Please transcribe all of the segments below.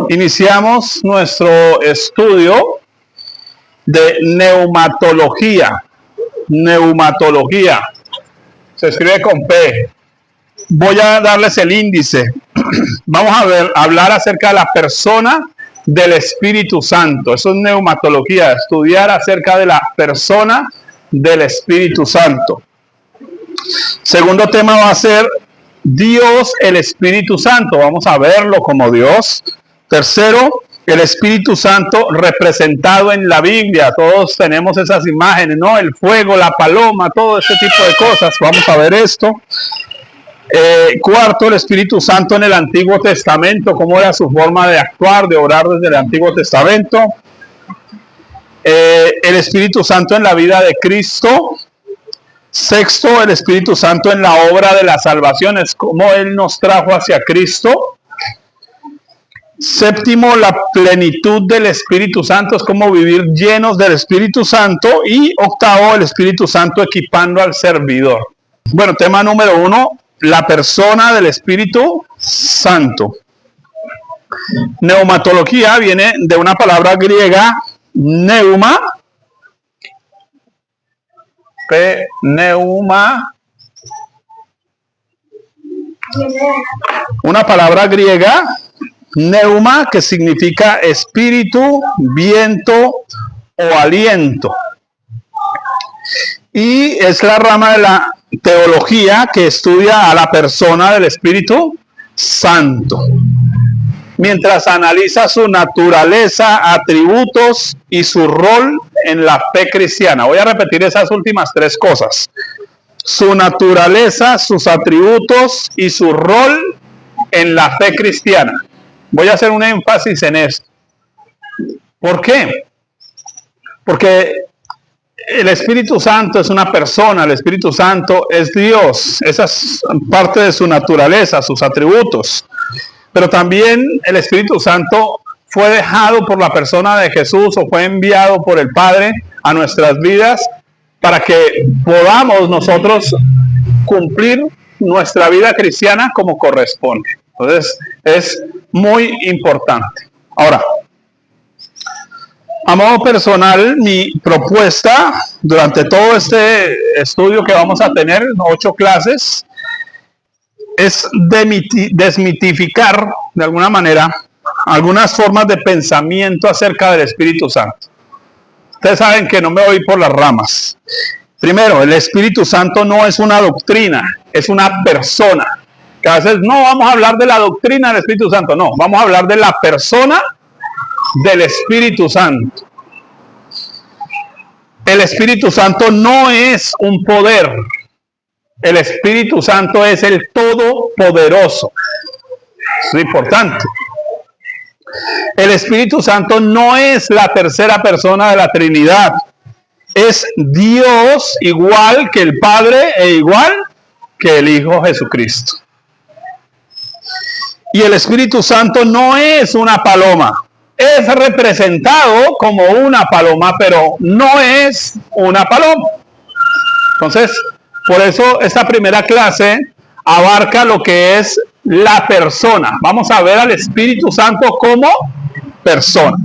Iniciamos nuestro estudio de neumatología. Neumatología. Se escribe con P. Voy a darles el índice. Vamos a hablar acerca de la persona del Espíritu Santo. Eso es neumatología, estudiar acerca de la persona del Espíritu Santo. Segundo tema va a ser Dios, el Espíritu Santo. Vamos a verlo como Dios. Tercero, el Espíritu Santo representado en la Biblia. Todos tenemos esas imágenes, ¿no? El fuego, la paloma, todo ese tipo de cosas. Vamos a ver esto. Cuarto, el Espíritu Santo en el Antiguo Testamento. ¿Cómo era su forma de actuar, de orar desde el Antiguo Testamento? El Espíritu Santo en la vida de Cristo. Sexto, el Espíritu Santo en la obra de la salvación. Es como Él nos trajo hacia Cristo. Séptimo, la plenitud del Espíritu Santo, es como vivir llenos del Espíritu Santo. Y octavo, el Espíritu Santo equipando al servidor. Bueno, tema número 1, la persona del Espíritu Santo. Neumatología viene de una palabra griega, neuma, una palabra griega, neuma, que significa espíritu, viento o aliento. Y es la rama de la teología que estudia a la persona del Espíritu Santo, mientras analiza su naturaleza, atributos y su rol en la fe cristiana. Voy a repetir esas últimas tres cosas: su naturaleza, sus atributos y su rol en la fe cristiana. Voy a hacer un énfasis en esto. ¿Por qué? Porque el Espíritu Santo es una persona, el Espíritu Santo es Dios. Esa es parte de su naturaleza, sus atributos. Pero también el Espíritu Santo fue dejado por la persona de Jesús o fue enviado por el Padre a nuestras vidas para que podamos nosotros cumplir nuestra vida cristiana como corresponde. Entonces, es muy importante. Ahora, a modo personal, mi propuesta durante todo este estudio que vamos a tener, 8 clases, es desmitificar de alguna manera algunas formas de pensamiento acerca del Espíritu Santo. Ustedes saben que no me voy por las ramas. Primero, el Espíritu Santo no es una doctrina, es una persona. Que a veces no vamos a hablar de la doctrina del Espíritu Santo, no, vamos a hablar de la persona del Espíritu Santo. El Espíritu Santo no es un poder. El Espíritu Santo es el Todopoderoso. Es importante. El Espíritu Santo no es la tercera persona de la Trinidad. Es Dios igual que el Padre e igual que el Hijo Jesucristo. Y el Espíritu Santo no es una paloma. Es representado como una paloma, pero no es una paloma. Entonces, por eso esta primera clase abarca lo que es la persona. Vamos a ver al Espíritu Santo como persona.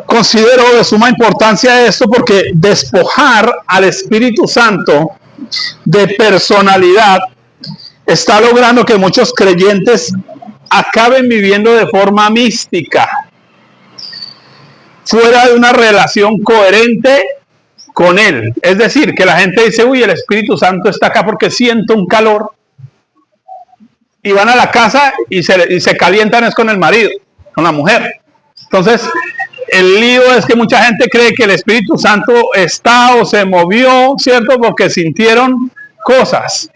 Considero de suma importancia esto porque despojar al Espíritu Santo de personalidad está logrando que muchos creyentes acaben viviendo de forma mística, fuera de una relación coherente con Él. Es decir, que la gente dice, uy, el Espíritu Santo está acá porque siento un calor. Y van a la casa y se calientan es con el marido, con la mujer. Entonces, el lío es que mucha gente cree que el Espíritu Santo está o se movió, ¿cierto? Porque sintieron cosas.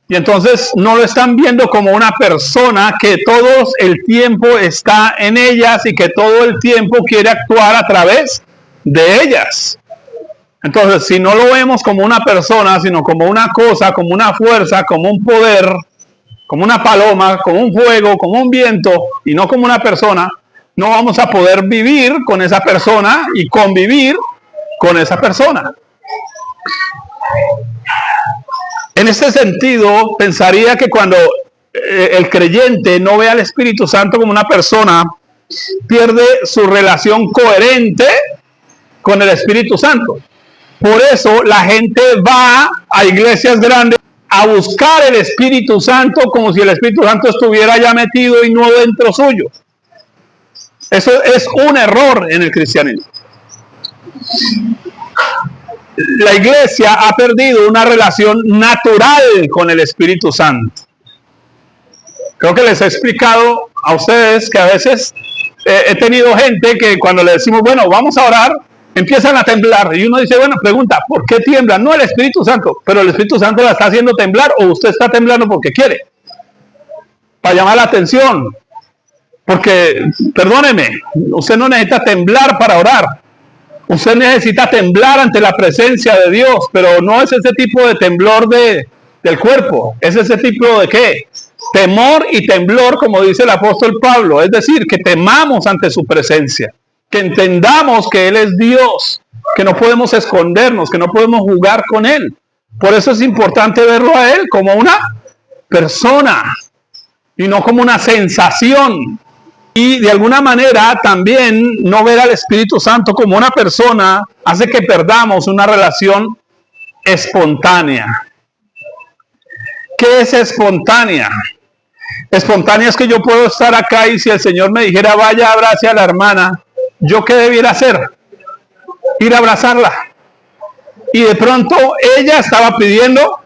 Y entonces no lo están viendo como una persona que todo el tiempo está en ellas y que todo el tiempo quiere actuar a través de ellas. Entonces, si no lo vemos como una persona, sino como una cosa, como una fuerza, como un poder, como una paloma, como un fuego, como un viento, y no como una persona, no vamos a poder vivir con esa persona y convivir con esa persona. En este sentido, pensaría que cuando el creyente no ve al Espíritu Santo como una persona, pierde su relación coherente con el Espíritu Santo. Por eso la gente va a iglesias grandes a buscar el Espíritu Santo como si el Espíritu Santo estuviera ya metido y no dentro suyo. Eso es un error en el cristianismo. La iglesia ha perdido una relación natural con el Espíritu Santo. Creo que les he explicado a ustedes que a veces he tenido gente que cuando le decimos, bueno, vamos a orar, empiezan a temblar. Y uno dice, bueno, pregunta, ¿por qué tiemblan? No el Espíritu Santo, pero el Espíritu Santo la está haciendo temblar o usted está temblando porque quiere. Para llamar la atención. Porque, perdóneme, usted no necesita temblar para orar. Usted necesita temblar ante la presencia de Dios, pero no es ese tipo de temblor del cuerpo. Es ese tipo de ¿qué? Temor y temblor, como dice el apóstol Pablo. Es decir, que temamos ante su presencia. Que entendamos que Él es Dios. Que no podemos escondernos, que no podemos jugar con Él. Por eso es importante verlo a Él como una persona y no como una sensación. Y de alguna manera también no ver al Espíritu Santo como una persona hace que perdamos una relación espontánea. ¿Qué es espontánea? Espontánea es que yo puedo estar acá y si el Señor me dijera vaya, abrace a la hermana, ¿yo qué debiera hacer? Ir a abrazarla. Y de pronto ella estaba pidiendo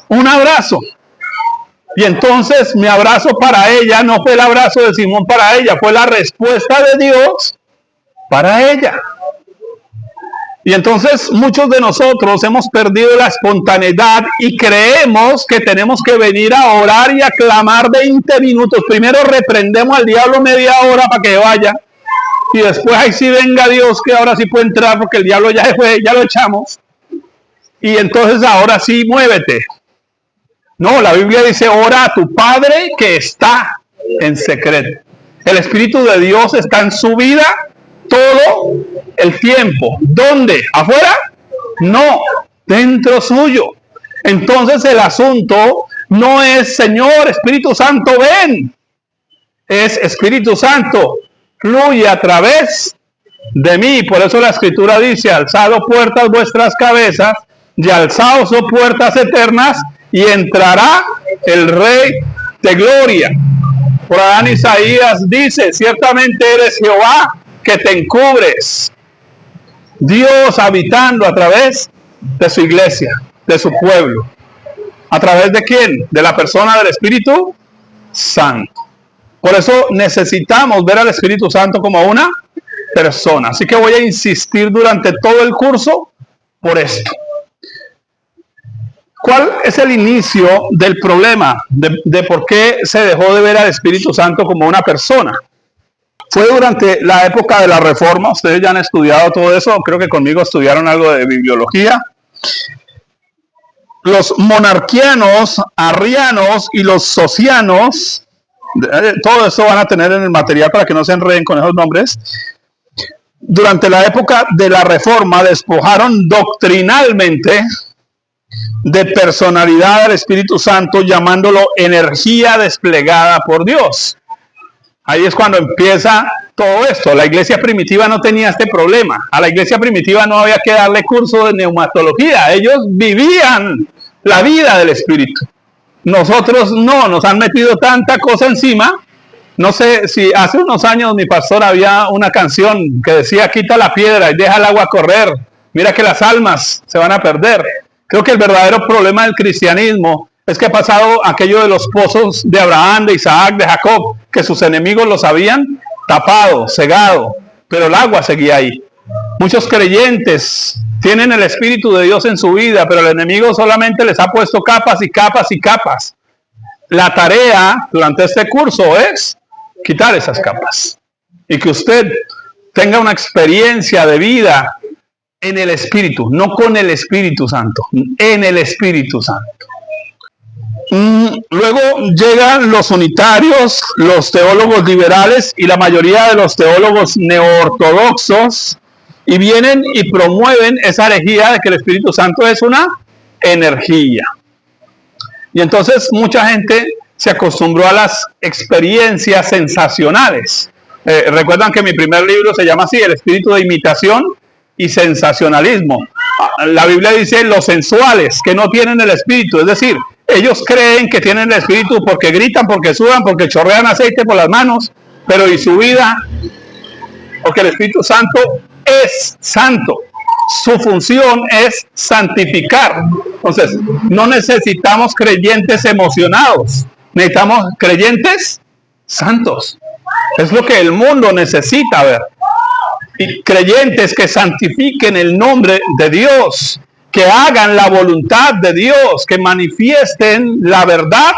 un abrazo. Y entonces mi abrazo para ella no fue el abrazo de Simón para ella, fue la respuesta de Dios para ella. Y entonces muchos de nosotros hemos perdido la espontaneidad y creemos que tenemos que venir a orar y a clamar 20 minutos. Primero reprendemos al diablo media hora para que vaya. Y después ahí sí venga Dios, que ahora sí puede entrar porque el diablo ya fue, ya lo echamos. Y entonces ahora sí muévete. No, la Biblia dice, ora a tu Padre que está en secreto. El Espíritu de Dios está en su vida todo el tiempo. ¿Dónde? ¿Afuera? No, dentro suyo. Entonces el asunto no es, Señor, Espíritu Santo, ven. Es Espíritu Santo, fluye a través de mí. Por eso la Escritura dice, alzad puertas vuestras cabezas y alzaos puertas eternas, y entrará el Rey de Gloria. Por Adán Isaías dice, ciertamente eres Jehová que te encubres. Dios habitando a través de su iglesia, de su pueblo. ¿A través de quién? De la persona del Espíritu Santo. Por eso necesitamos ver al Espíritu Santo como una persona. Así que voy a insistir durante todo el curso por esto. ¿Cuál es el inicio del problema de por qué se dejó de ver al Espíritu Santo como una persona? Fue durante la época de la Reforma. Ustedes ya han estudiado todo eso. Creo que conmigo estudiaron algo de bibliología. Los monarquianos, arrianos y los socianos, todo eso van a tener en el material para que no se enreden con esos nombres. Durante la época de la Reforma despojaron doctrinalmente de personalidad al Espíritu Santo, llamándolo energía desplegada por Dios. Ahí es cuando empieza todo esto. La iglesia primitiva no tenía este problema. A la iglesia primitiva no había que darle curso de neumatología. Ellos vivían la vida del Espíritu. Nosotros no, nos han metido tanta cosa encima. No sé si hace unos años mi pastor había una canción que decía quita la piedra y deja el agua correr. Mira que las almas se van a perder. Creo que el verdadero problema del cristianismo es que ha pasado aquello de los pozos de Abraham, de Isaac, de Jacob, que sus enemigos los habían tapado, cegado, pero el agua seguía ahí. Muchos creyentes tienen el Espíritu de Dios en su vida, pero el enemigo solamente les ha puesto capas y capas y capas. La tarea durante este curso es quitar esas capas y que usted tenga una experiencia de vida en el Espíritu, no con el Espíritu Santo, en el Espíritu Santo. Luego llegan los unitarios, los teólogos liberales y la mayoría de los teólogos neoortodoxos y vienen y promueven esa herejía de que el Espíritu Santo es una energía. Y entonces mucha gente se acostumbró a las experiencias sensacionales. Recuerdan que mi primer libro se llama así, El espíritu de imitación y sensacionalismo. La Biblia dice los sensuales que no tienen el espíritu, es decir, ellos creen que tienen el espíritu porque gritan, porque sudan, porque chorrean aceite por las manos, pero ¿y su vida? Porque el Espíritu Santo es santo. Su función es santificar. Entonces, no necesitamos creyentes emocionados, necesitamos creyentes santos. Es lo que el mundo necesita ver. Y creyentes que santifiquen el nombre de Dios, que hagan la voluntad de Dios, que manifiesten la verdad,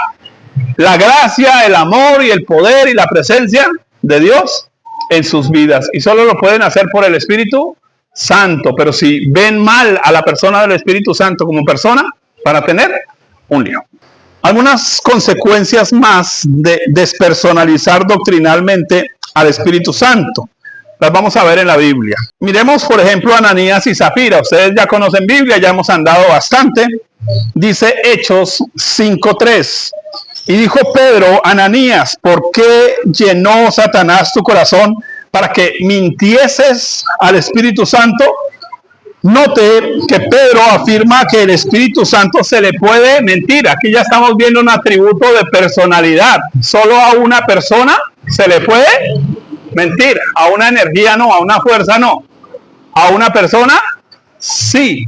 la gracia, el amor y el poder y la presencia de Dios en sus vidas. Y solo lo pueden hacer por el Espíritu Santo. Pero si ven mal a la persona del Espíritu Santo como persona, van a tener un lío. Algunas consecuencias más de despersonalizar doctrinalmente al Espíritu Santo. Las vamos a ver en la Biblia. Miremos, por ejemplo, a Ananías y Zafira. Ustedes ya conocen Biblia, ya hemos andado bastante. Dice Hechos 5:3. Y dijo Pedro, Ananías, ¿por qué llenó Satanás tu corazón para que mintieses al Espíritu Santo? Note que Pedro afirma que el Espíritu Santo se le puede mentir. Aquí ya estamos viendo un atributo de personalidad. Solo a una persona se le puede mentir, a una energía no, a una fuerza no, a una persona sí.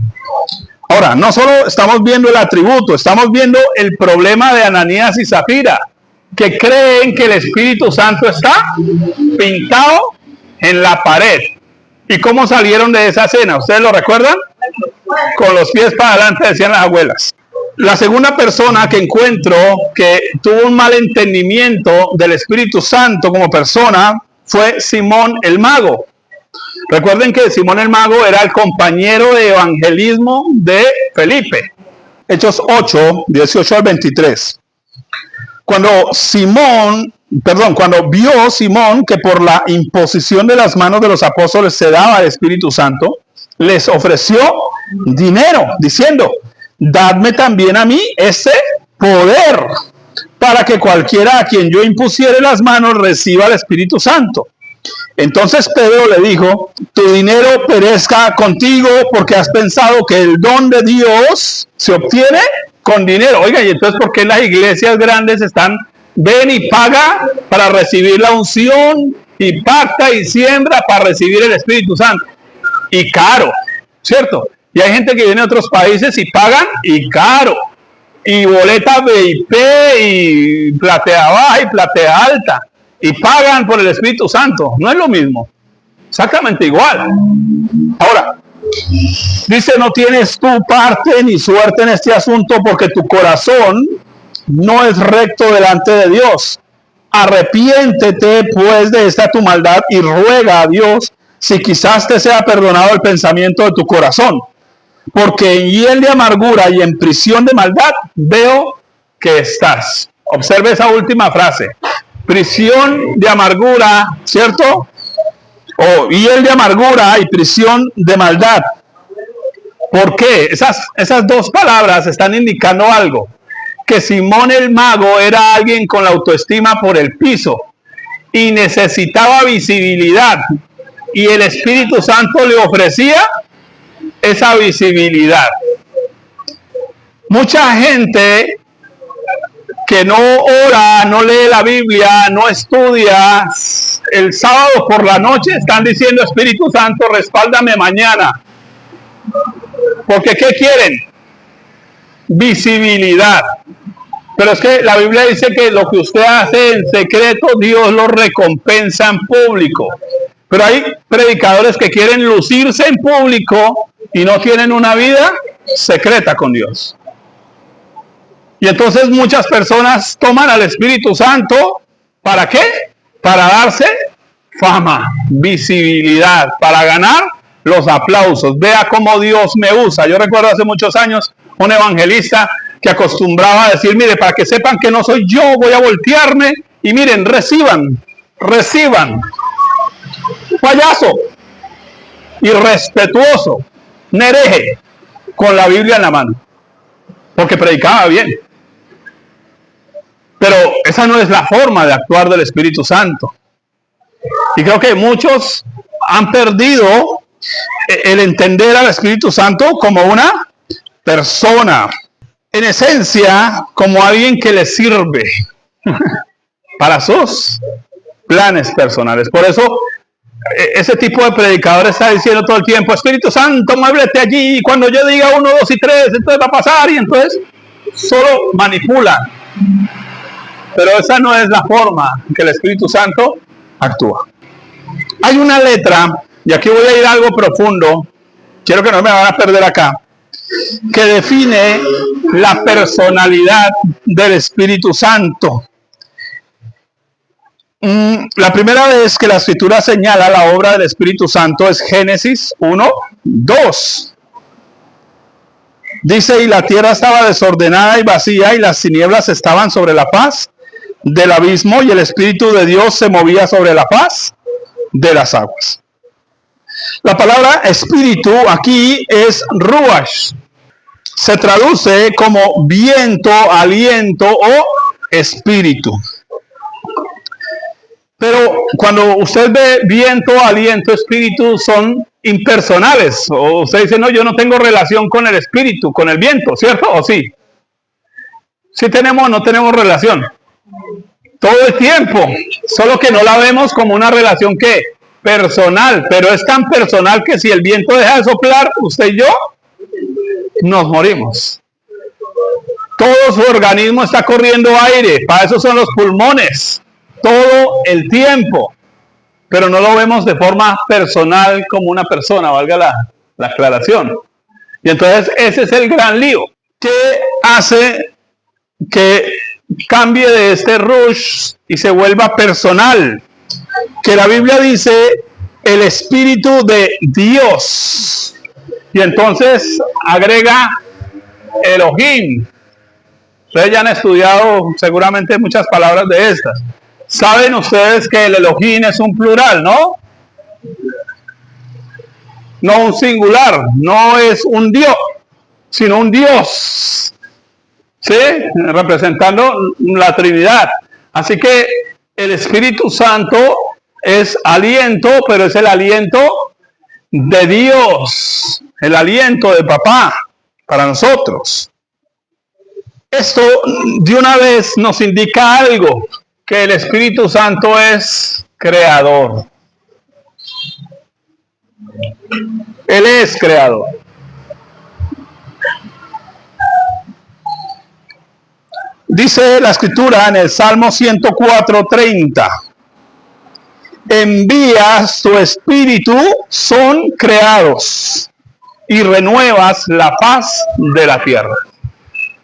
Ahora, no solo estamos viendo el atributo, estamos viendo el problema de Ananías y Zafira, que creen que el Espíritu Santo está pintado en la pared. ¿Y cómo salieron de esa cena? ¿Ustedes lo recuerdan? Con los pies para adelante, decían las abuelas. La segunda persona que encuentro que tuvo un mal entendimiento del Espíritu Santo como persona fue Simón el Mago. Recuerden que Simón el Mago era el compañero de evangelismo de Felipe. Hechos 8, 18 al 23. Cuando vio Simón que por la imposición de las manos de los apóstoles se daba el Espíritu Santo, les ofreció dinero, diciendo, dadme también a mí ese poder, para que cualquiera a quien yo impusiere las manos reciba el Espíritu Santo. Entonces Pedro le dijo, tu dinero perezca contigo porque has pensado que el don de Dios se obtiene con dinero. Oiga, y entonces ¿por qué las iglesias grandes ven y paga para recibir la unción y pacta y siembra para recibir el Espíritu Santo? Y caro, ¿cierto? Y hay gente que viene de otros países y pagan y caro. Y boleta VIP y platea baja y platea alta. Y pagan por el Espíritu Santo. No es lo mismo. Exactamente igual. Ahora, dice, no tienes tu parte ni suerte en este asunto porque tu corazón no es recto delante de Dios. Arrepiéntete pues de esta tu maldad y ruega a Dios si quizás te sea perdonado el pensamiento de tu corazón. Porque en hiel de amargura y en prisión de maldad veo que estás. Observe esa última frase. Prisión de amargura, ¿cierto? O hiel de amargura y prisión de maldad. ¿Por qué? Esas dos palabras están indicando algo. Que Simón el Mago era alguien con la autoestima por el piso y necesitaba visibilidad. Y el Espíritu Santo le ofrecía esa visibilidad. Mucha gente que no ora, no lee la Biblia, no estudia, el sábado por la noche están diciendo, Espíritu Santo, respáldame mañana. Porque ¿qué quieren? Visibilidad. Pero es que la Biblia dice que lo que usted hace en secreto, Dios lo recompensa en público. Pero hay predicadores que quieren lucirse en público y no tienen una vida secreta con Dios. Y entonces muchas personas toman al Espíritu Santo, ¿para qué? Para darse fama, visibilidad, para ganar los aplausos. Vea cómo Dios me usa. Yo recuerdo hace muchos años un evangelista que acostumbraba a decir, mire, para que sepan que no soy yo, voy a voltearme y miren, reciban. Payaso, irrespetuoso, un hereje, con la Biblia en la mano, porque predicaba bien. Pero esa no es la forma de actuar del Espíritu Santo. Y creo que muchos han perdido el entender al Espíritu Santo como una persona, en esencia, como alguien que le sirve para sus planes personales. Por eso, ese tipo de predicador está diciendo todo el tiempo: Espíritu Santo, muévete allí, y cuando yo diga 1, 2 y 3, entonces va a pasar, y entonces solo manipulan. Pero esa no es la forma en que el Espíritu Santo actúa. Hay una letra, y aquí voy a ir a algo profundo, quiero que no me van a perder acá, que define la personalidad del Espíritu Santo. La primera vez que la Escritura señala la obra del Espíritu Santo es Génesis 1:2. Dice: y la tierra estaba desordenada y vacía, y las tinieblas estaban sobre la faz del abismo, y el Espíritu de Dios se movía sobre la faz de las aguas. La palabra espíritu aquí es ruach. Se traduce como viento, aliento o espíritu. Pero cuando usted ve viento, aliento, espíritu, son impersonales. O usted dice: no, yo no tengo relación con el espíritu, con el viento, ¿cierto? ¿O sí? Sí tenemos o no tenemos relación. Todo el tiempo. Solo que no la vemos como una relación que personal. Pero es tan personal que si el viento deja de soplar, usted y yo nos morimos. Todo su organismo está corriendo aire. Para eso son los pulmones. Todo el tiempo, pero no lo vemos de forma personal como una persona, valga la aclaración. Y entonces ese es el gran lío. ¿Qué hace que cambie de este rush y se vuelva personal? Que la Biblia dice el Espíritu de Dios, y entonces agrega Elohim. Ustedes ya han estudiado seguramente muchas palabras de estas. Saben ustedes que el Elohim es un plural, ¿no? No un singular, no es un Dios, sino un Dios, ¿sí? Representando la Trinidad. Así que el Espíritu Santo es aliento, pero es el aliento de Dios, el aliento de Papá para nosotros. Esto de una vez nos indica algo, que el Espíritu Santo es creador. Él es creador. Dice la Escritura en el Salmo 104:30: envías tu espíritu, son creados, y renuevas la faz de la tierra.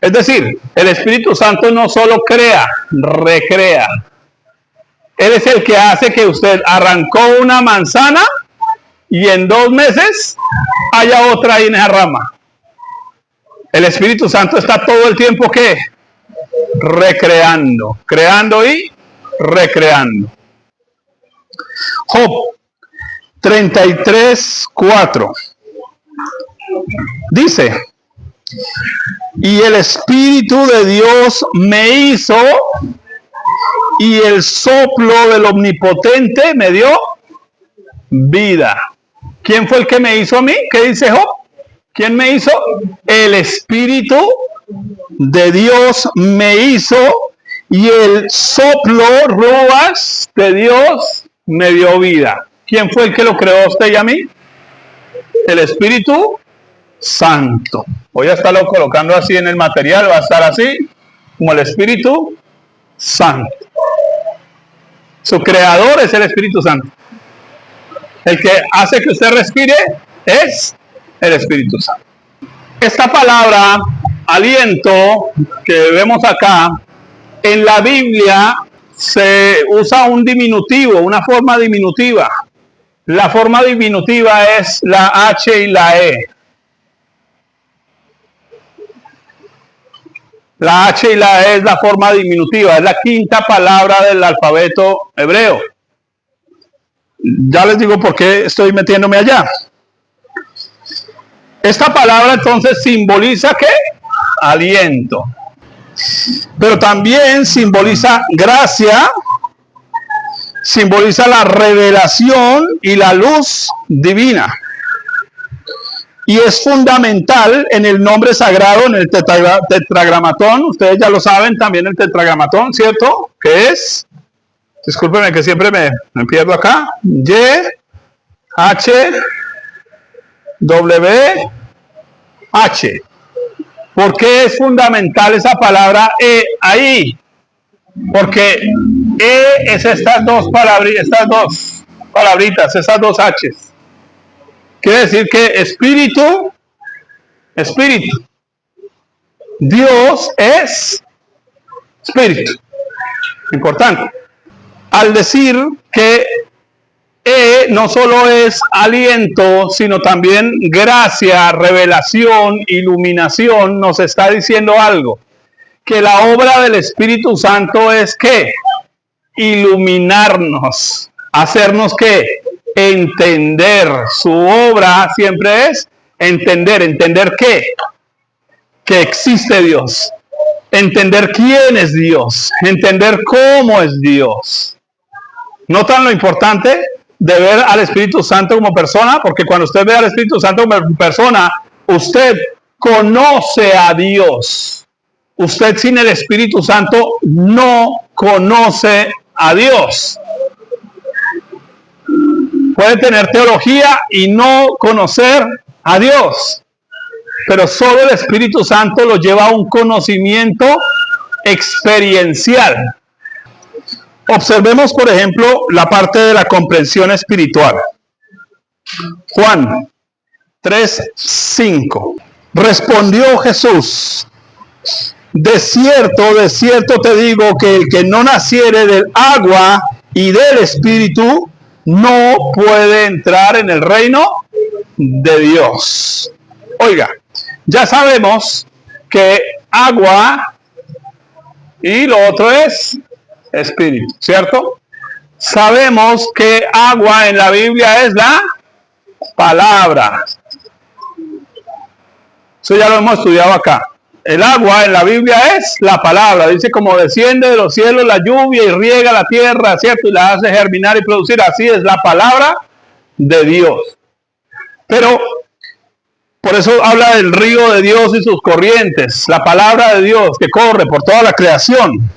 Es decir, el Espíritu Santo no solo crea, recrea. Él es el que hace que usted arrancó una manzana y en 2 meses haya otra ahí en esa rama. El Espíritu Santo está todo el tiempo, ¿qué? Recreando, creando y recreando. Job 33:4 dice: y el Espíritu de Dios me hizo, y el soplo del Omnipotente me dio vida. ¿Quién fue el que me hizo a mí? ¿Qué dice Job? ¿Quién me hizo? El Espíritu de Dios me hizo, y el soplo, ruas de Dios, me dio vida. ¿Quién fue el que lo creó a usted y a mí? El Espíritu Santo. Voy a estarlo colocando así en el material, va a estar así, como el Espíritu Santo. Su creador es el Espíritu Santo. El que hace que usted respire es el Espíritu Santo. Esta palabra, aliento, que vemos acá, en la Biblia se usa un diminutivo, una forma diminutiva. La forma diminutiva es la H y la E. La H y la E es la forma diminutiva, es la quinta palabra del alfabeto hebreo. Ya les digo por qué estoy metiéndome allá. Esta palabra entonces simboliza ¿qué? Aliento. Pero también simboliza gracia, simboliza la revelación y la luz divina. Y es fundamental en el nombre sagrado, en el tetragramatón. Ustedes ya lo saben también el tetragramatón, ¿cierto? Que es, discúlpenme que siempre me pierdo acá, Y, H, W, H. ¿Por qué es fundamental esa palabra E ahí? Porque E es estas dos palabritas, esas dos H's. Quiere decir que espíritu, Dios es espíritu. Importante. Al decir que no solo es aliento, sino también gracia, revelación, iluminación, nos está diciendo algo. Que la obra del Espíritu Santo es ¿qué? Iluminarnos, hacernos ¿qué? Entender. Su obra siempre es entender ¿qué? Que existe Dios, entender quién es Dios, entender cómo es Dios. ¿Notan lo importante de ver al Espíritu Santo como persona? Porque cuando usted ve al Espíritu Santo como persona, usted conoce a Dios. Usted sin el Espíritu Santo no conoce a Dios. Puede tener teología y no conocer a Dios. Pero solo el Espíritu Santo lo lleva a un conocimiento experiencial. Observemos, por ejemplo, la parte de la comprensión espiritual. Juan 3:5. Respondió Jesús: de cierto te digo que el que no naciere del agua y del Espíritu no puede entrar en el reino de Dios. Oiga, ya sabemos que agua y lo otro es espíritu, ¿cierto? Sabemos que agua en la Biblia es la palabra. Eso ya lo hemos estudiado acá. El agua en la Biblia es la palabra. Dice como desciende de los cielos la lluvia y riega la tierra, ¿cierto? Y la hace germinar y producir. Así es la palabra de Dios. Pero por eso habla del río de Dios y sus corrientes. La palabra de Dios que corre por toda la creación.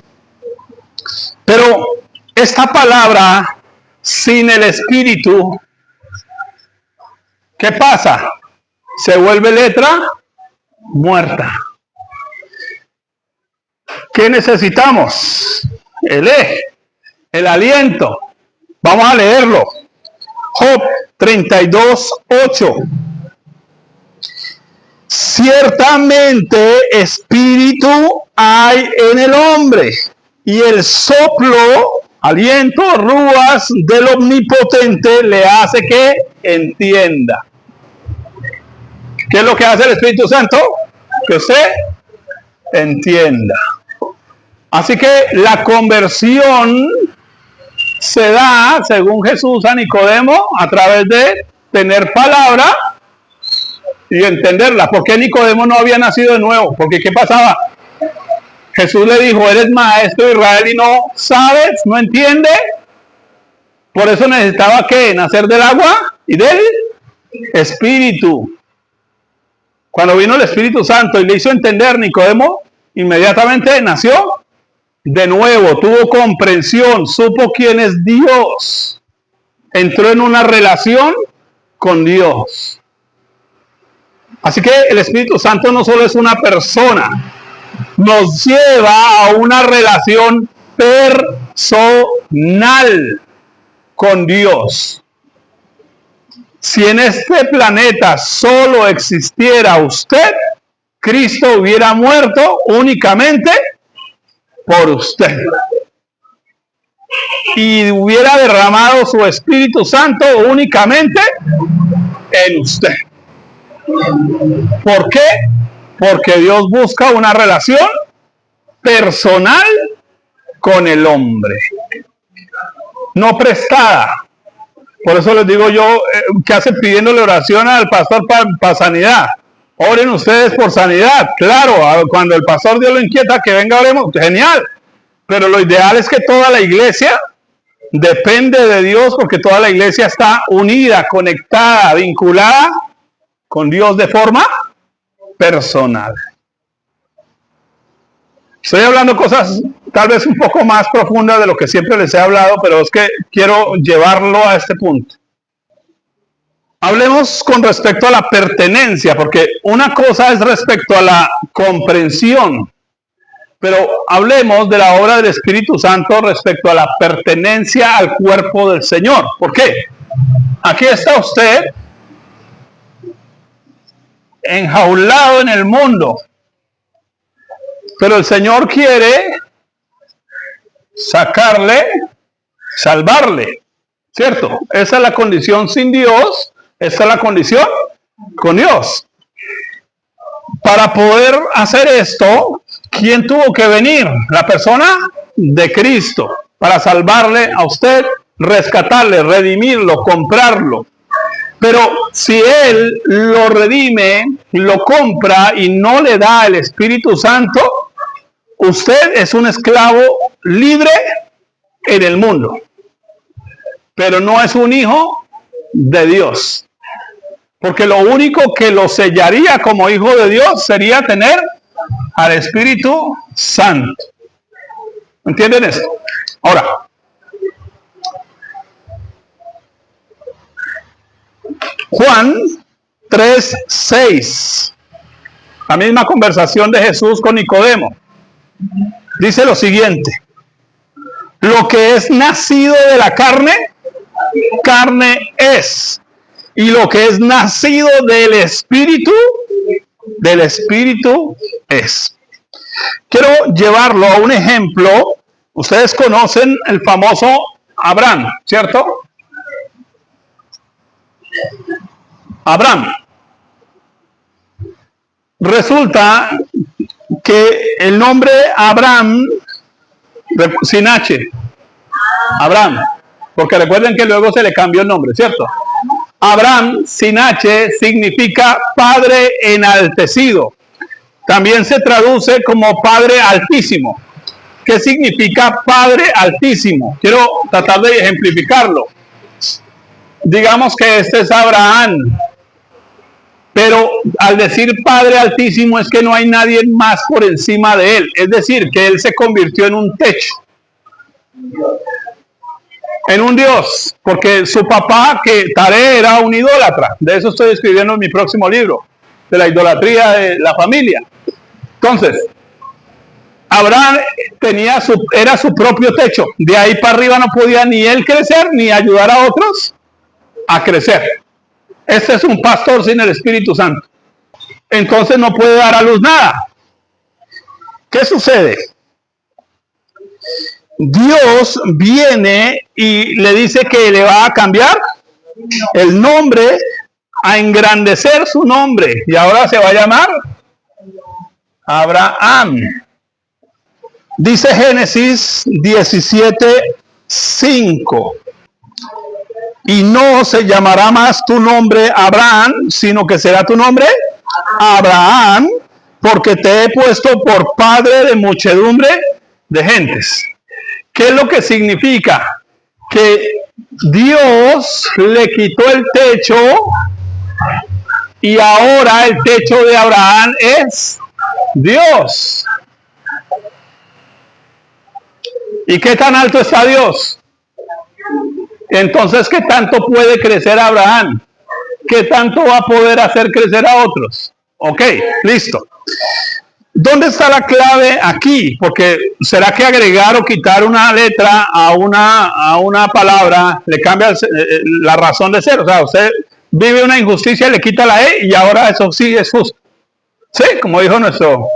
Pero esta palabra sin el Espíritu, ¿qué pasa? Se vuelve letra muerta. ¿Qué necesitamos? El aliento. Vamos a leerlo. Job 32:8. Ciertamente espíritu hay en el hombre, y el soplo, aliento, rúas del omnipotente le hace que entienda. ¿Qué es lo que hace el Espíritu Santo? Que usted entienda. Así que la conversión se da, según Jesús a Nicodemo, a través de tener palabra y entenderla. ¿Por qué Nicodemo no había nacido de nuevo? Porque ¿qué pasaba? Jesús le dijo: eres maestro de Israel y no sabes, no entiende. Por eso necesitaba ¿qué? Nacer del agua y del Espíritu. Cuando vino el Espíritu Santo y le hizo entender, Nicodemo inmediatamente nació de nuevo, tuvo comprensión, supo quién es Dios, entró en una relación con Dios. Así que el Espíritu Santo no solo es una persona, nos lleva a una relación personal con Dios. Si en este planeta solo existiera usted, Cristo hubiera muerto únicamente por usted y hubiera derramado su Espíritu Santo únicamente en usted. ¿Por qué? Porque Dios busca una relación personal con el hombre, no prestada. Por eso les digo yo, ¿qué hacen pidiéndole oración al pastor para sanidad? Oren ustedes por sanidad. Claro, cuando el pastor Dios lo inquieta, que venga, oremos. Genial. Pero lo ideal es que toda la iglesia depende de Dios, porque toda la iglesia está unida, conectada, vinculada con Dios de forma personal. Estoy hablando cosas tal vez un poco más profundas de lo que siempre les he hablado, pero es que quiero llevarlo a este punto. Hablemos con respecto a la pertenencia, porque una cosa es respecto a la comprensión, pero hablemos de la obra del Espíritu Santo respecto a la pertenencia al cuerpo del Señor. ¿Por qué? Aquí está usted enjaulado en el mundo, pero el Señor quiere sacarle, salvarle, ¿cierto? Esa es la condición sin Dios, esa es la condición con Dios. Para poder hacer esto, ¿quién tuvo que venir? La persona de Cristo, para salvarle a usted, rescatarle, redimirlo, comprarlo. Pero si Él lo redime, lo compra y no le da el Espíritu Santo, usted es un esclavo libre en el mundo, pero no es un hijo de Dios. Porque lo único que lo sellaría como hijo de Dios sería tener al Espíritu Santo. ¿Entienden esto? Ahora, Juan 3:6, la misma conversación de Jesús con Nicodemo, dice lo siguiente: lo que es nacido de la carne, carne es, y lo que es nacido del Espíritu es. Quiero llevarlo a un ejemplo. Ustedes conocen el famoso Abraham, ¿cierto? Abraham. Resulta que el nombre Abraham, sin H, Abraham, porque recuerden que luego se le cambió el nombre, ¿cierto? Abraham, sin H, significa Padre enaltecido. También se traduce como Padre altísimo. ¿Qué significa Padre altísimo? Quiero tratar de ejemplificarlo. Digamos que este es Abraham, pero al decir Padre altísimo es que no hay nadie más por encima de él. Es decir, que él se convirtió en un techo, en un Dios, porque su papá, que Taré, era un idólatra. De eso estoy escribiendo en mi próximo libro, de la idolatría de la familia. Entonces, Abraham era su propio techo. De ahí para arriba no podía ni él crecer, ni ayudar a otros a crecer. Este es un pastor sin el Espíritu Santo. Entonces no puede dar a luz nada. ¿Qué sucede? Dios viene y le dice que le va a cambiar el nombre, a engrandecer su nombre, y ahora se va a llamar Abraham. Dice Génesis 17:5: y no se llamará más tu nombre Abraham, sino que será tu nombre Abraham, porque te he puesto por padre de muchedumbre de gentes. ¿Qué es lo que significa? Que Dios le quitó el techo y ahora el techo de Abraham es Dios. ¿Y qué tan alto está Dios? Entonces, ¿qué tanto puede crecer Abraham? ¿Qué tanto va a poder hacer crecer a otros? Ok, listo. ¿Dónde está la clave aquí? Porque ¿será que agregar o quitar una letra a una palabra le cambia la razón de ser? O sea, usted vive una injusticia y le quita la E y ahora eso sí es justo. Sí, como dijo nuestro...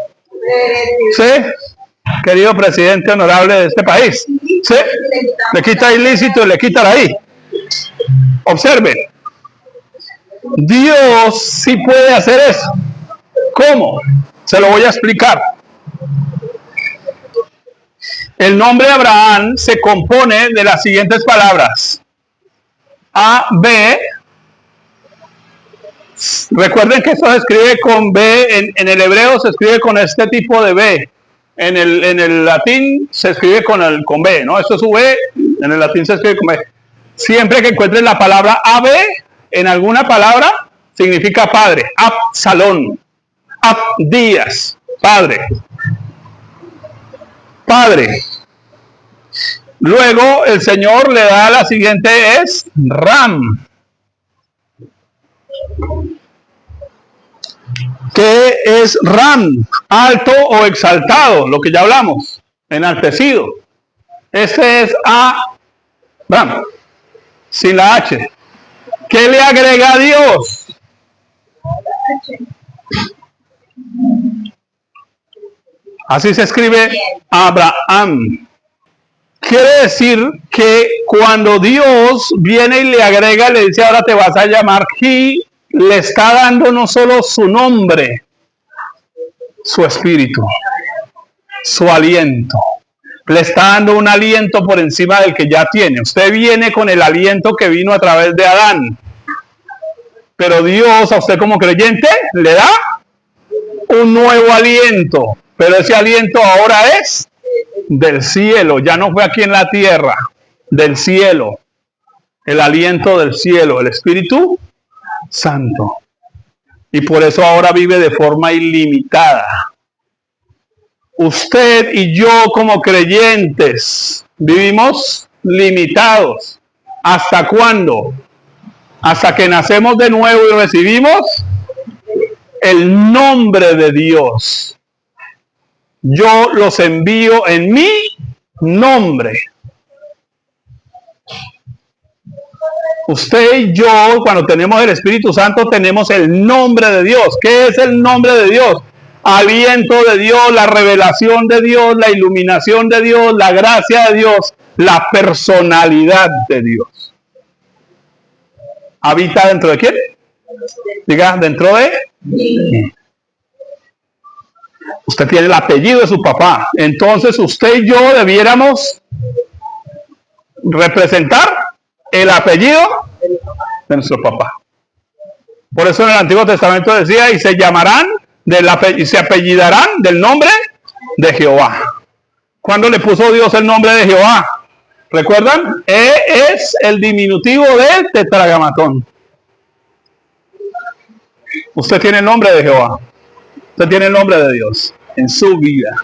Sí, querido presidente honorable de este país. Sí, le quita ilícito y le quita la I. Observen, Dios sí puede hacer eso. ¿Cómo? Se lo voy a explicar. El nombre Abraham se compone de las siguientes palabras: A, B, Recuerden que esto se escribe con B, en el hebreo se escribe con este tipo de B. En el latín se escribe con B, ¿no? Esto es V, en el latín se escribe con B. Siempre que encuentres la palabra AB en alguna palabra, significa padre. Absalón, Abdías, padre. Padre. Luego el Señor le da la siguiente, es Ram. ¿Qué es Ram? Alto o exaltado, lo que ya hablamos, enaltecido. Este es Ram, sin la H. ¿Qué le agrega a Dios? Así se escribe Abraham. Quiere decir que cuando Dios viene y le agrega, le dice, ahora te vas a llamar Ji, le está dando no solo su nombre, su espíritu, su aliento. Le está dando un aliento por encima del que ya tiene. Usted viene con el aliento que vino a través de Adán. Pero Dios a usted como creyente le da un nuevo aliento. Pero ese aliento ahora es del cielo. Ya no fue aquí en la tierra. Del cielo. El aliento del cielo. El Espíritu Santo. Y por eso ahora vive de forma ilimitada. Usted y yo como creyentes vivimos limitados. ¿Hasta cuándo? Hasta que nacemos de nuevo y recibimos el nombre de Dios. Yo los envío en mi nombre. Usted y yo, cuando tenemos el Espíritu Santo, tenemos el nombre de Dios. ¿Qué es el nombre de Dios? Aliento de Dios, la revelación de Dios, la iluminación de Dios, la gracia de Dios, la personalidad de Dios. ¿Habita dentro de quién? Diga, dentro de mí. Usted tiene el apellido de su papá. Entonces usted y yo debiéramos representar el apellido de nuestro papá. Por eso en el Antiguo Testamento decía, y se llamarán, y se apellidarán del nombre de Jehová. ¿Cuándo le puso Dios el nombre de Jehová? ¿Recuerdan? Es el diminutivo del tetragamatón. Usted tiene el nombre de Jehová. Usted tiene el nombre de Dios en su vida.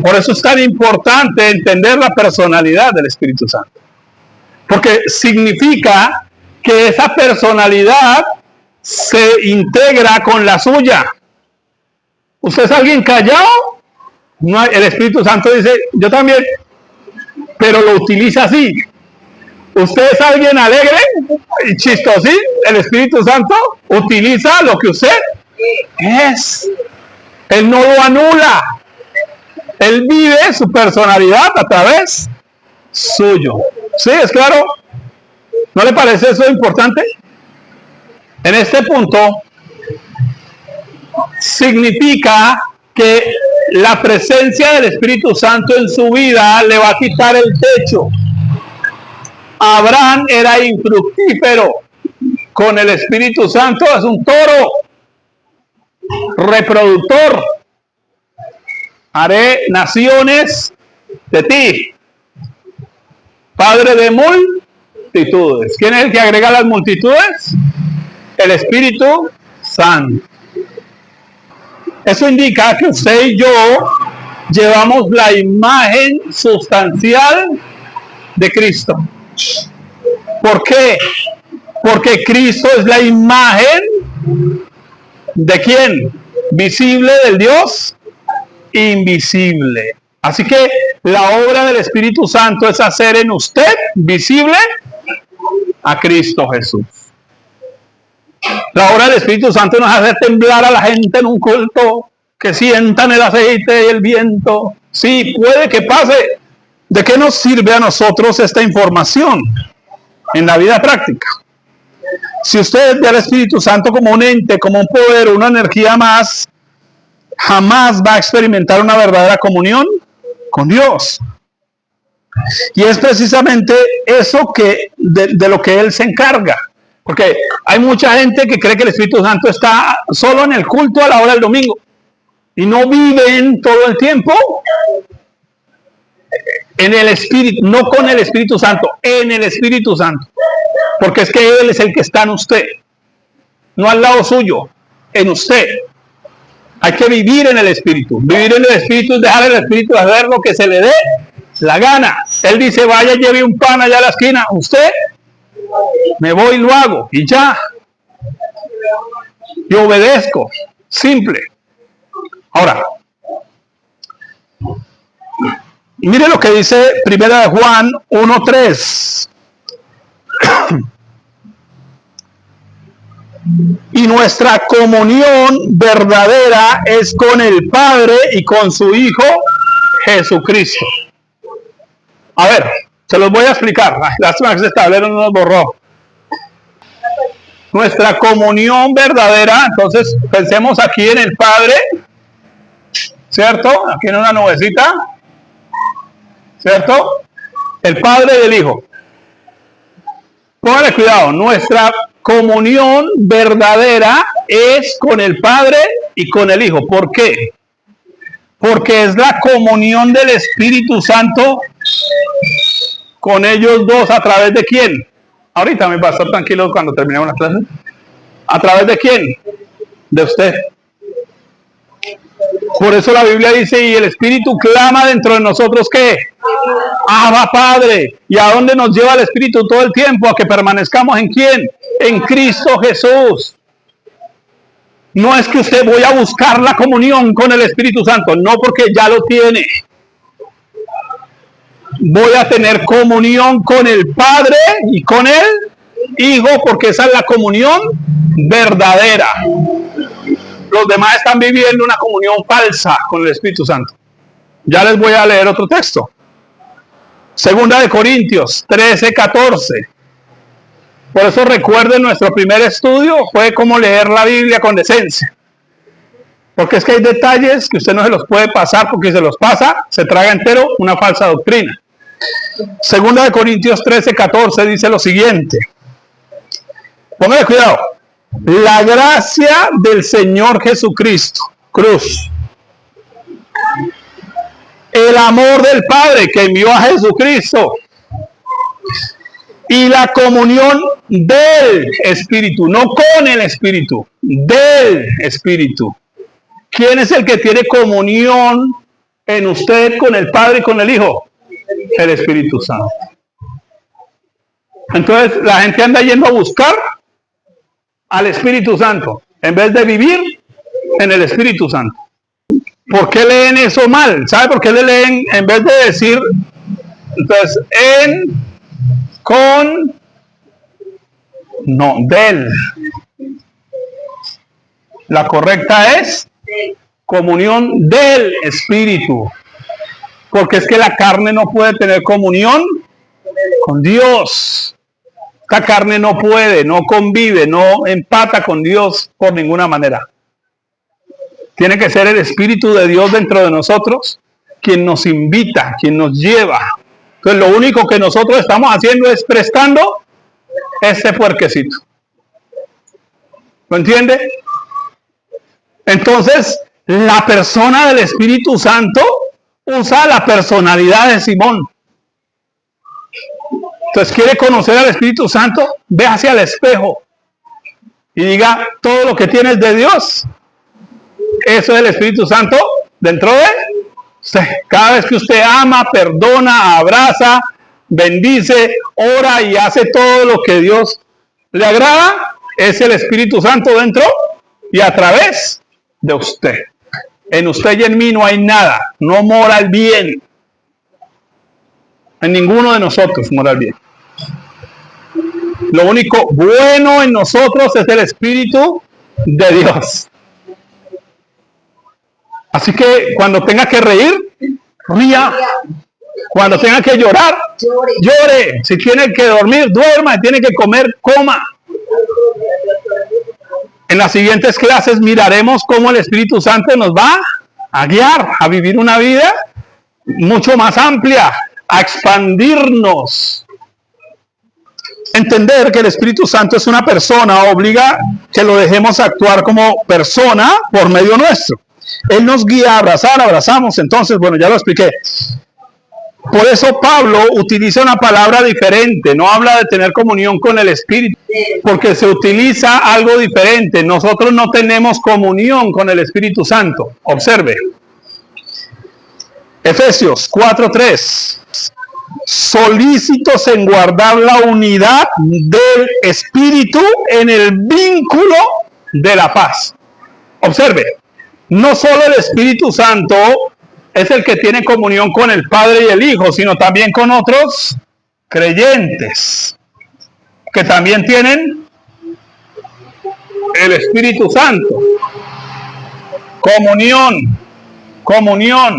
Por eso es tan importante entender la personalidad del Espíritu Santo. Porque significa que esa personalidad se integra con la suya. ¿Usted es alguien callado? No, el Espíritu Santo dice, yo también, pero lo utiliza así. ¿Usted es alguien alegre y chistosín? El Espíritu Santo utiliza lo que usted es. Él no lo anula. Él vive su personalidad a través suyo. ¿Sí? ¿Es claro? ¿No le parece eso importante? En este punto, significa que la presencia del Espíritu Santo en su vida le va a quitar el techo. Abraham era infructífero. Con el Espíritu Santo es un toro reproductor. Haré naciones de ti, padre de multitudes. ¿Quién es el que agrega las multitudes? El Espíritu Santo. Eso indica que usted y yo llevamos la imagen sustancial de Cristo. ¿Por qué? Porque Cristo es la imagen ¿de quién? Visible del Dios invisible. Así que la obra del Espíritu Santo es hacer en usted visible a Cristo Jesús. La obra del Espíritu Santo nos hace temblar a la gente en un culto, que sientan el aceite y el viento. Sí, puede que pase. ¿De qué nos sirve a nosotros esta información en la vida práctica? Si usted ve al Espíritu Santo como un ente, como un poder, una energía más, jamás va a experimentar una verdadera comunión con Dios. Y es precisamente eso que de lo que Él se encarga. Porque hay mucha gente que cree que el Espíritu Santo está solo en el culto a la hora del domingo y no viven todo el tiempo en el Espíritu, no con el Espíritu Santo, en el Espíritu Santo. Porque es que Él es el que está en usted, no al lado suyo, en usted. Hay que vivir en el Espíritu. Vivir en el Espíritu es dejar al Espíritu hacer lo que se le dé la gana. Él dice, vaya, lleve un pan allá a la esquina. Usted, me voy y lo hago. Y ya. Yo obedezco. Simple. Ahora, mire lo que dice 1 Juan 1:3. Y nuestra comunión verdadera es con el Padre y con su Hijo Jesucristo. A ver, se los voy a explicar. Lástima que ese tablero no nos borró. Nuestra comunión verdadera, entonces pensemos aquí en el Padre, ¿cierto? Aquí en una nubecita, ¿cierto? El Padre y el Hijo. Póngale cuidado, nuestra comunión verdadera es con el Padre y con el Hijo. ¿Por qué? Porque es la comunión del Espíritu Santo con ellos dos. ¿A través de quién? Ahorita me va a estar tranquilo cuando terminemos la clase. ¿A través de quién? De usted. Por eso la Biblia dice, y el Espíritu clama dentro de nosotros, ¿qué? Abba, Padre. ¿Y a dónde nos lleva el Espíritu todo el tiempo? A que permanezcamos en quién? En Cristo Jesús. No es que usted voy a buscar la comunión con el Espíritu Santo, no, porque ya lo tiene. Voy a tener comunión con el Padre y con el Hijo, porque esa es la comunión verdadera. Los demás están viviendo una comunión falsa con el Espíritu Santo. Ya les voy a leer otro texto. 2 Corintios 13:14. Por eso recuerden, nuestro primer estudio fue cómo leer la Biblia con decencia. Porque es que hay detalles que usted no se los puede pasar, porque si se los pasa, se traga entero una falsa doctrina. 2 Corintios 13:14 dice lo siguiente. Póngale cuidado. La gracia del Señor Jesucristo, cruz, el amor del Padre que envió a Jesucristo y la comunión del Espíritu, no con el Espíritu, del Espíritu. ¿Quién es el que tiene comunión en usted con el Padre y con el Hijo? El Espíritu Santo. Entonces la gente anda yendo a buscar al Espíritu Santo en vez de vivir en el Espíritu Santo. ¿Por qué leen eso mal? ¿Sabe por qué le leen en vez de decir entonces en, con, no, del? La correcta es comunión del Espíritu, porque es que la carne no puede tener comunión con Dios. Esta carne no puede, no convive, no empata con Dios por ninguna manera. Tiene que ser el Espíritu de Dios dentro de nosotros quien nos invita, quien nos lleva. Entonces lo único que nosotros estamos haciendo es prestando este puerquecito. ¿Lo entiende? Entonces la persona del Espíritu Santo usa la personalidad de Simón. Entonces, quiere conocer al Espíritu Santo, ve hacia el espejo y diga, todo lo que tienes de Dios, eso es el Espíritu Santo dentro de usted. Cada vez que usted ama, perdona, abraza, bendice, ora y hace todo lo que Dios le agrada, es el Espíritu Santo dentro y a través de usted. En usted y en mí no hay nada, no mora el bien. En ninguno de nosotros mora el bien. Lo único bueno en nosotros es el Espíritu de Dios. Así que cuando tenga que reír, ría. Cuando tenga que llorar, llore. Si tiene que dormir, duerma. Si tiene que comer, coma. En las siguientes clases miraremos cómo el Espíritu Santo nos va a guiar a vivir una vida mucho más amplia, a expandirnos. Entender que el Espíritu Santo es una persona obliga que lo dejemos actuar como persona por medio nuestro. Él nos guía a abrazar, abrazamos. Entonces, bueno, ya lo expliqué. Por eso Pablo utiliza una palabra diferente, no habla de tener comunión con el Espíritu, porque se utiliza algo diferente. Nosotros no tenemos comunión con el Espíritu Santo. Observe. Efesios 4:3. Solícitos en guardar la unidad del Espíritu en el vínculo de la paz. Observe, no solo el Espíritu Santo es el que tiene comunión con el Padre y el Hijo, sino también con otros creyentes que también tienen el Espíritu Santo. Comunión.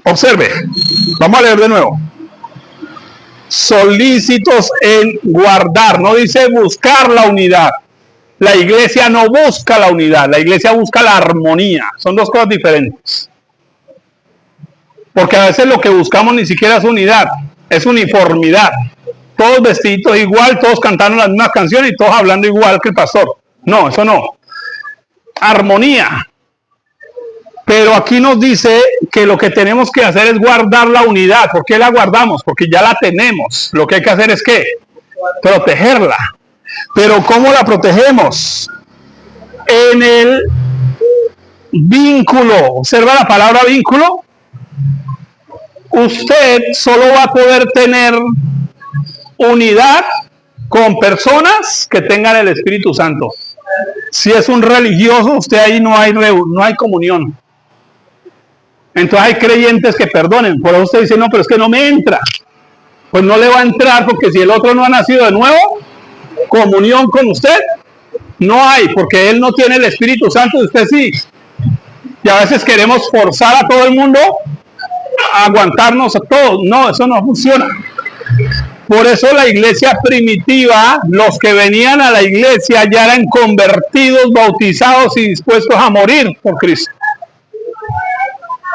Observe, vamos a leer de nuevo. Solícitos en guardar, no dice buscar la unidad. La iglesia no busca la unidad, la iglesia busca la armonía. Son dos cosas diferentes. Porque a veces lo que buscamos ni siquiera es unidad, es uniformidad. Todos vestiditos igual, todos cantando las mismas canciones y todos hablando igual que el pastor. No, eso no. Armonía. Pero aquí nos dice que lo que tenemos que hacer es guardar la unidad. ¿Por qué la guardamos? Porque ya la tenemos. Lo que hay que hacer es ¿qué? Protegerla. Pero ¿cómo la protegemos? En el vínculo. Observa la palabra vínculo. Usted solo va a poder tener unidad con personas que tengan el Espíritu Santo. Si es un religioso, usted ahí no hay comunión. Entonces hay creyentes que perdonen. Por eso usted dice, no, pero es que no me entra. Pues no le va a entrar, porque si el otro no ha nacido de nuevo, comunión con usted no hay, porque él no tiene el Espíritu Santo y usted sí. Y a veces queremos forzar a todo el mundo a aguantarnos a todos. No, eso no funciona. Por eso la iglesia primitiva, los que venían a la iglesia ya eran convertidos, bautizados y dispuestos a morir por Cristo.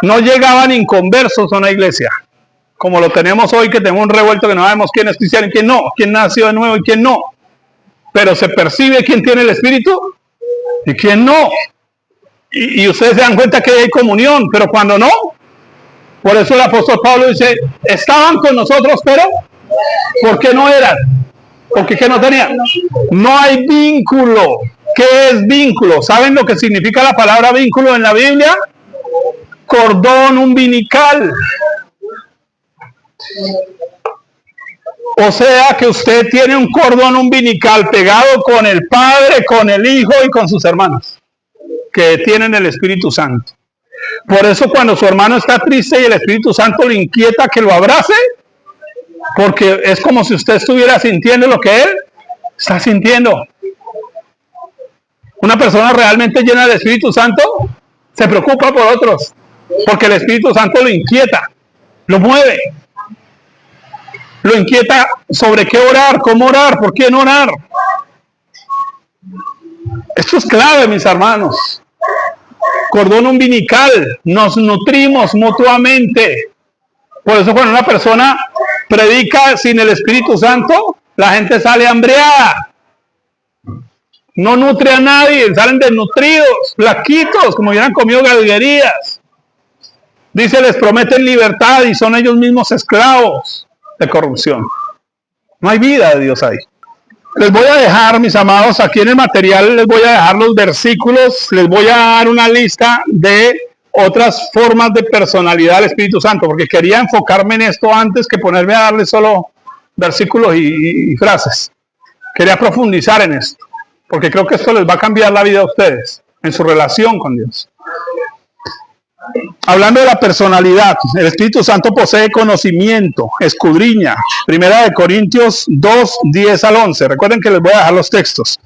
No llegaban inconversos a una iglesia, como lo tenemos hoy, que tenemos un revuelto que no sabemos quién es cristiano y quién no, quién nació de nuevo y quién no. Pero se percibe quién tiene el Espíritu y quién no. Y ustedes se dan cuenta que hay comunión, pero cuando no, por eso el apóstol Pablo dice, estaban con nosotros, pero ¿por qué no eran? Porque ¿qué no tenían? No hay vínculo. ¿Qué es vínculo? ¿Saben lo que significa la palabra vínculo en la Biblia? Cordón umbilical. O sea que usted tiene un cordón umbilical pegado con el Padre, con el Hijo y con sus hermanos, que tienen el Espíritu Santo. Por eso cuando su hermano está triste y el Espíritu Santo le inquieta que lo abrace, porque es como si usted estuviera sintiendo lo que él está sintiendo. Una persona realmente llena del Espíritu Santo se preocupa por otros, porque el Espíritu Santo lo inquieta, lo mueve. Lo inquieta sobre qué orar, cómo orar, por quién orar. Esto es clave, mis hermanos. Cordón umbilical, nos nutrimos mutuamente. Por eso cuando una persona predica sin el Espíritu Santo, la gente sale hambriada. No nutre a nadie, salen desnutridos, flaquitos, como hubieran comido galguerías. Dice, les prometen libertad y son ellos mismos esclavos de corrupción. No hay vida de Dios ahí. Les voy a dejar, mis amados, aquí en el material les voy a dejar los versículos, les voy a dar una lista de otras formas de personalidad del Espíritu Santo, porque quería enfocarme en esto antes que ponerme a darles solo versículos y frases. Quería profundizar en esto, porque creo que esto les va a cambiar la vida a ustedes, en su relación con Dios. Hablando de la personalidad, el Espíritu Santo posee conocimiento, escudriña. Primera de Corintios 2, 10 al 11. Recuerden que les voy a dejar los textos.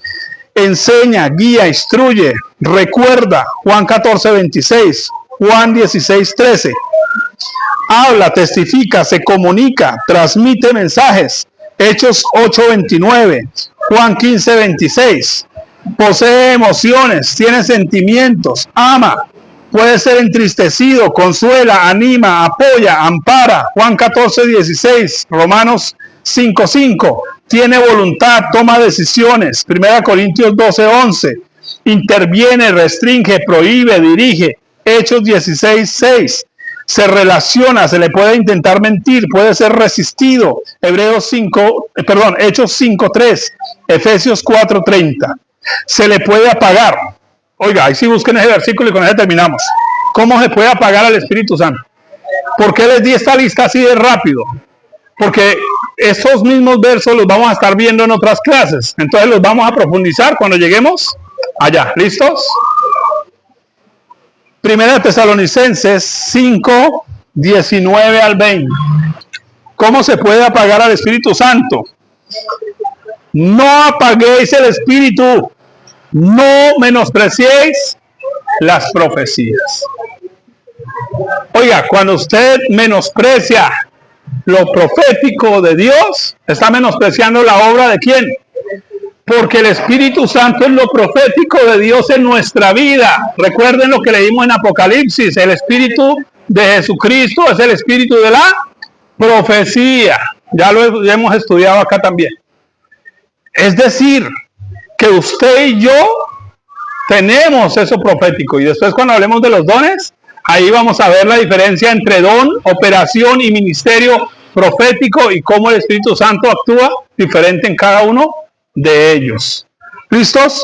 Enseña, guía, instruye, recuerda. Juan 14, 26. Juan 16, 13. Habla, testifica, se comunica, transmite mensajes. Hechos 8, 29. Juan 15, 26. Posee emociones, tiene sentimientos, ama. Puede ser entristecido, consuela, anima, apoya, ampara. Juan 14, 16, Romanos 5:5. Tiene voluntad, toma decisiones. 1 Corintios 12:11. Interviene, restringe, prohíbe, dirige. Hechos 16:6. Se relaciona, se le puede intentar mentir, puede ser resistido. Hechos 5:3. Efesios 4:30. Se le puede apagar. Oiga, ahí sí busquen ese versículo y con ese terminamos. ¿Cómo se puede apagar al Espíritu Santo? ¿Por qué les di esta lista así de rápido? Porque esos mismos versos los vamos a estar viendo en otras clases. Entonces los vamos a profundizar cuando lleguemos allá. ¿Listos? Primera de Tesalonicenses 5:19 al 20. ¿Cómo se puede apagar al Espíritu Santo? No apaguéis el Espíritu. No menospreciéis las profecías. Oiga, cuando usted menosprecia lo profético de Dios, está menospreciando la obra de ¿quién? Porque el Espíritu Santo es lo profético de Dios en nuestra vida. Recuerden lo que leímos en Apocalipsis. El Espíritu de Jesucristo es el Espíritu de la profecía. Ya lo hemos estudiado acá también. Es decir, que usted y yo tenemos eso profético. Y después cuando hablemos de los dones, ahí vamos a ver la diferencia entre don, operación y ministerio profético y cómo el Espíritu Santo actúa diferente en cada uno de ellos. ¿Listos?